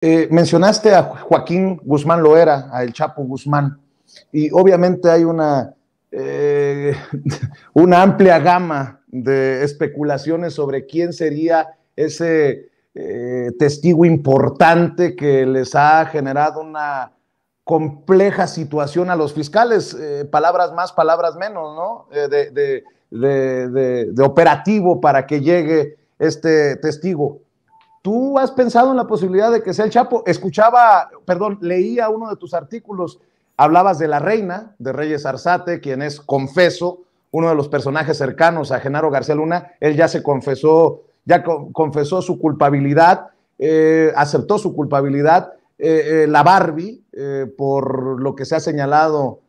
Mencionaste a Joaquín Guzmán Loera, a El Chapo Guzmán, y obviamente hay una amplia gama de especulaciones sobre quién sería ese testigo importante que les ha generado una compleja situación a los fiscales, palabras más, palabras menos, ¿no? De operativo para que llegue este testigo. ¿Tú has pensado en la posibilidad de que sea el Chapo? Leía uno de tus artículos, hablabas de la reina, de Reyes Arzate, quien es, confeso, uno de los personajes cercanos a Genaro García Luna. Él ya se confesó, confesó su culpabilidad, aceptó su culpabilidad. La Barbie, por lo que se ha señalado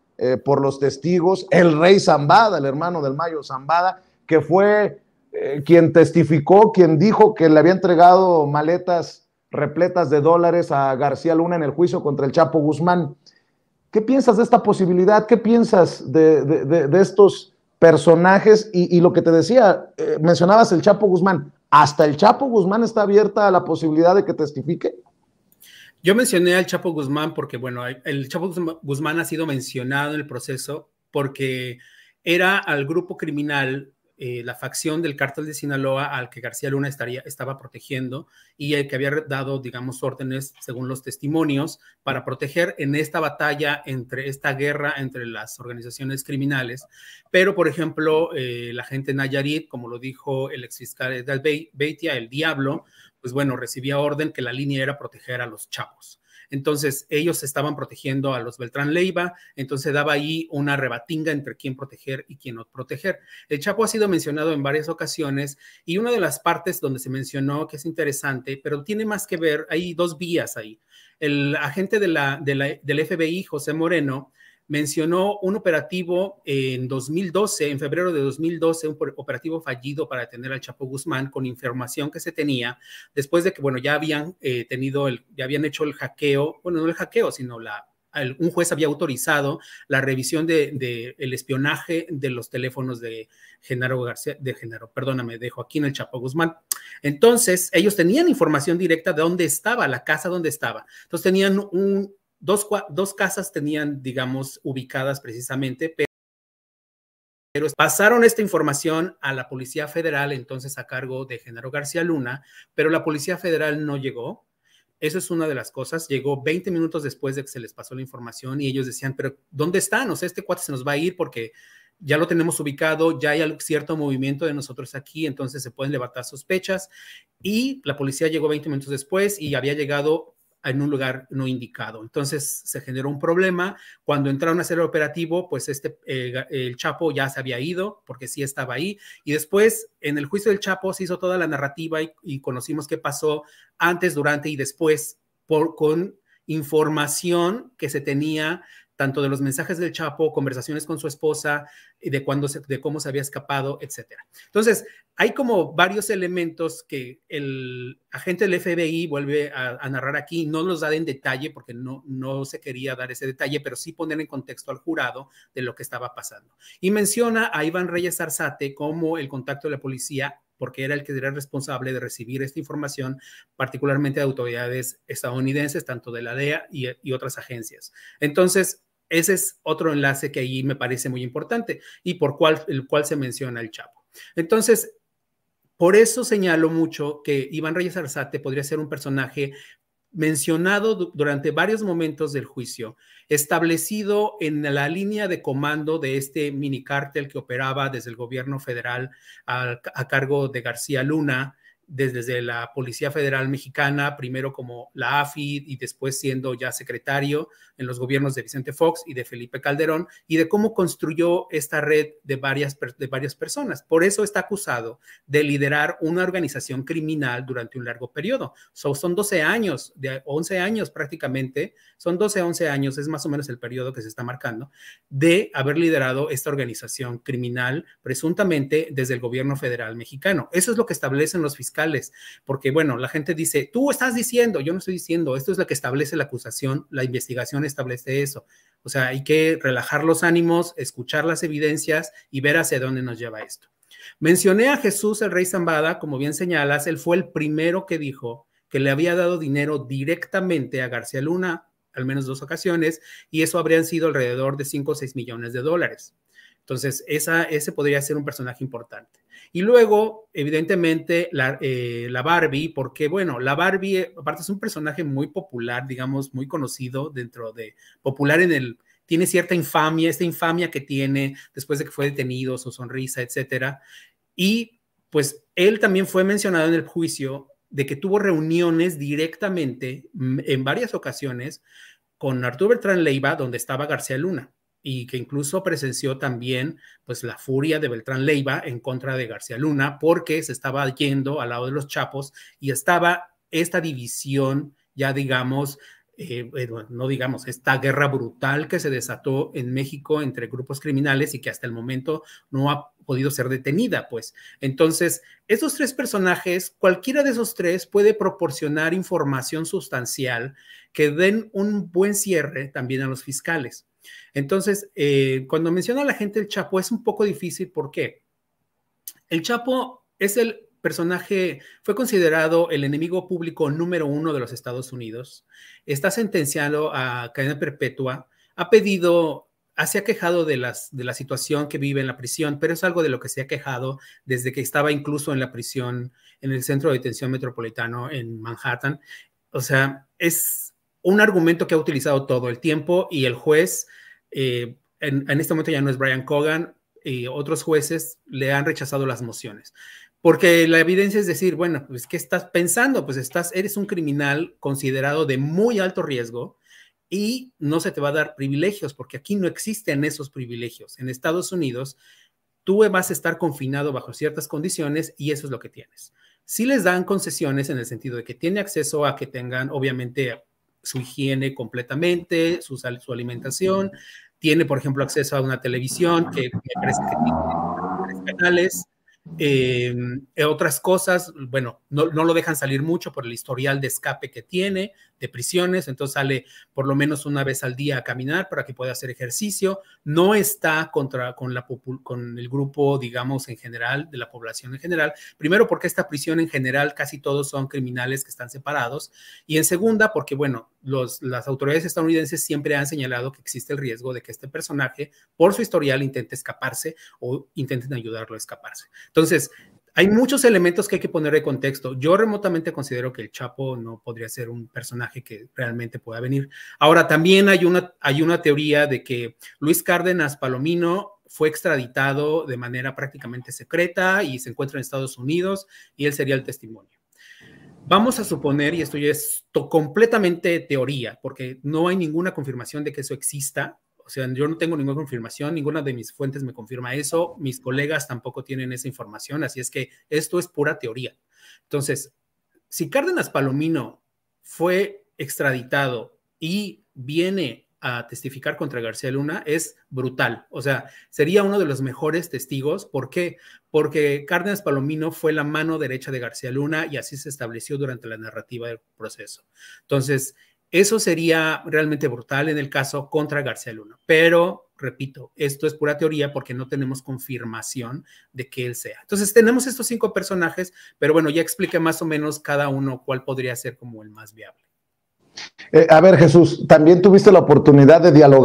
por los testigos, el rey Zambada, el hermano del Mayo Zambada, que fue quien testificó, quien dijo que le había entregado maletas repletas de dólares a García Luna en el juicio contra el Chapo Guzmán. ¿Qué piensas de esta posibilidad? ¿Qué piensas de estos personajes? Y lo que te decía, mencionabas el Chapo Guzmán. ¿Hasta el Chapo Guzmán está abierta a la posibilidad de que testifique? Yo mencioné al Chapo Guzmán porque, bueno, el Chapo Guzmán ha sido mencionado en el proceso porque era al grupo criminal, la facción del cártel de Sinaloa al que García Luna estaba protegiendo y el que había dado, digamos, órdenes, según los testimonios, para proteger en esta batalla, esta guerra entre las organizaciones criminales. Pero, por ejemplo, la gente Nayarit, como lo dijo el exfiscal Edgar Beitia, el Diablo, pues bueno, recibía orden que la línea era proteger a los Chapos. Entonces, ellos estaban protegiendo a los Beltrán Leiva, entonces daba ahí una rebatinga entre quién proteger y quién no proteger. El Chapo ha sido mencionado en varias ocasiones y una de las partes donde se mencionó, que es interesante, pero tiene más que ver, hay dos vías ahí. El agente del FBI, José Moreno, mencionó un operativo en 2012, en febrero de 2012, un operativo fallido para detener al Chapo Guzmán con información que se tenía después de que, bueno, ya habían ya habían hecho el hackeo, bueno, no el hackeo, sino un juez había autorizado la revisión del espionaje de los teléfonos de de Joaquín el Chapo Guzmán. Entonces, ellos tenían información directa de dónde estaba, la casa donde estaba. Entonces, tenían dos casas tenían, digamos, ubicadas precisamente, pero pasaron esta información a la Policía Federal, entonces a cargo de Genaro García Luna, pero la Policía Federal no llegó. Eso es una de las cosas. Llegó 20 minutos después de que se les pasó la información y ellos decían, pero ¿dónde están? O sea, este cuate se nos va a ir porque ya lo tenemos ubicado, ya hay cierto movimiento de nosotros aquí, entonces se pueden levantar sospechas. Y la policía llegó 20 minutos después y había llegado en un lugar no indicado. Entonces se generó un problema. Cuando entraron a hacer el operativo, pues el Chapo ya se había ido porque sí estaba ahí. Y después, en el juicio del Chapo, se hizo toda la narrativa y conocimos qué pasó antes, durante y después con información que se tenía tanto de los mensajes del Chapo, conversaciones con su esposa, de cómo se había escapado, etcétera. Entonces, hay como varios elementos que el agente del FBI vuelve a narrar aquí, no los da en detalle porque no se quería dar ese detalle, pero sí poner en contexto al jurado de lo que estaba pasando. Y menciona a Iván Reyes Arzate como el contacto de la policía, porque era el que era responsable de recibir esta información, particularmente de autoridades estadounidenses, tanto de la DEA y otras agencias. Entonces, ese es otro enlace que ahí me parece muy importante y el cual se menciona el Chapo. Entonces, por eso señalo mucho que Iván Reyes Arzate podría ser un personaje mencionado durante varios momentos del juicio, establecido en la línea de comando de este mini cártel que operaba desde el gobierno federal a cargo de García Luna, desde la Policía Federal Mexicana, primero como la AFI y después siendo ya secretario en los gobiernos de Vicente Fox y de Felipe Calderón, y de cómo construyó esta red de varias personas. Por eso está acusado de liderar una organización criminal durante un largo periodo. Son 12 años, de 11 años prácticamente, son 12 a 11 años, es más o menos el periodo que se está marcando, de haber liderado esta organización criminal presuntamente desde el gobierno federal mexicano. Eso es lo que establecen los fiscales, porque bueno, la gente dice, tú estás diciendo, yo no estoy diciendo, esto es lo que establece la acusación, la investigación establece eso. O sea, hay que relajar los ánimos, escuchar las evidencias y ver hacia dónde nos lleva esto. Mencioné a Jesús el Rey Zambada, como bien señalas, él fue el primero que dijo que le había dado dinero directamente a García Luna, al menos 2 ocasiones, y eso habrían sido alrededor de 5 o 6 millones de dólares. Entonces, ese podría ser un personaje importante. Y luego, evidentemente, la Barbie, porque, bueno, la Barbie, aparte es un personaje muy popular, digamos, muy conocido popular tiene cierta infamia, esta infamia que tiene después de que fue detenido, su sonrisa, etcétera. Y, pues, él también fue mencionado en el juicio de que tuvo reuniones directamente en varias ocasiones con Arturo Beltrán Leiva, donde estaba García Luna, y que incluso presenció también pues la furia de Beltrán Leiva en contra de García Luna, porque se estaba yendo al lado de los Chapos y estaba esta división, ya digamos, no digamos, esta guerra brutal que se desató en México entre grupos criminales y que hasta el momento no ha podido ser detenida, pues. Entonces, esos 3 personajes, cualquiera de esos 3 puede proporcionar información sustancial que den un buen cierre también a los fiscales. Entonces, cuando menciona a la gente el Chapo es un poco difícil. ¿Por qué? El Chapo es el personaje, fue considerado el enemigo público número 1 de los Estados Unidos, está sentenciado a cadena perpetua, se ha quejado de la situación que vive en la prisión, pero es algo de lo que se ha quejado desde que estaba incluso en la prisión, en el centro de detención metropolitano en Manhattan. O sea, es un argumento que ha utilizado todo el tiempo y el juez, en este momento ya no es Brian Cogan, y otros jueces le han rechazado las mociones. Porque la evidencia es decir, bueno, pues, ¿qué estás pensando? Pues eres un criminal considerado de muy alto riesgo y no se te va a dar privilegios, porque aquí no existen esos privilegios. En Estados Unidos, tú vas a estar confinado bajo ciertas condiciones y eso es lo que tienes. Sí les dan concesiones en el sentido de que tiene acceso a que tengan, obviamente, su higiene completamente, su alimentación, tiene, por ejemplo, acceso a una televisión que me parece que tiene 3 canales, otras cosas, bueno, no lo dejan salir mucho por el historial de escape que tiene, de prisiones, entonces sale por lo menos una vez al día a caminar para que pueda hacer ejercicio, no está con el grupo, digamos, en general, de la población en general, primero porque esta prisión en general casi todos son criminales que están separados, y en segunda porque, bueno, las autoridades estadounidenses siempre han señalado que existe el riesgo de que este personaje, por su historial, intente escaparse o intenten ayudarlo a escaparse. Entonces, hay muchos elementos que hay que poner de contexto. Yo remotamente considero que el Chapo no podría ser un personaje que realmente pueda venir. Ahora, también hay una teoría de que Luis Cárdenas Palomino fue extraditado de manera prácticamente secreta y se encuentra en Estados Unidos y él sería el testimonio. Vamos a suponer, y esto ya es completamente teoría, porque no hay ninguna confirmación de que eso exista. O sea, yo no tengo ninguna confirmación, ninguna de mis fuentes me confirma eso, mis colegas tampoco tienen esa información, así es que esto es pura teoría. Entonces, si Cárdenas Palomino fue extraditado y viene a testificar contra García Luna, es brutal. O sea, sería uno de los mejores testigos. ¿Por qué? Porque Cárdenas Palomino fue la mano derecha de García Luna y así se estableció durante la narrativa del proceso. Entonces, eso sería realmente brutal en el caso contra García Luna. Pero, repito, esto es pura teoría porque no tenemos confirmación de que él sea. Entonces, tenemos estos 5 personajes, pero bueno, ya expliqué más o menos cada uno cuál podría ser como el más viable. A ver, Jesús, también tuviste la oportunidad de dialogar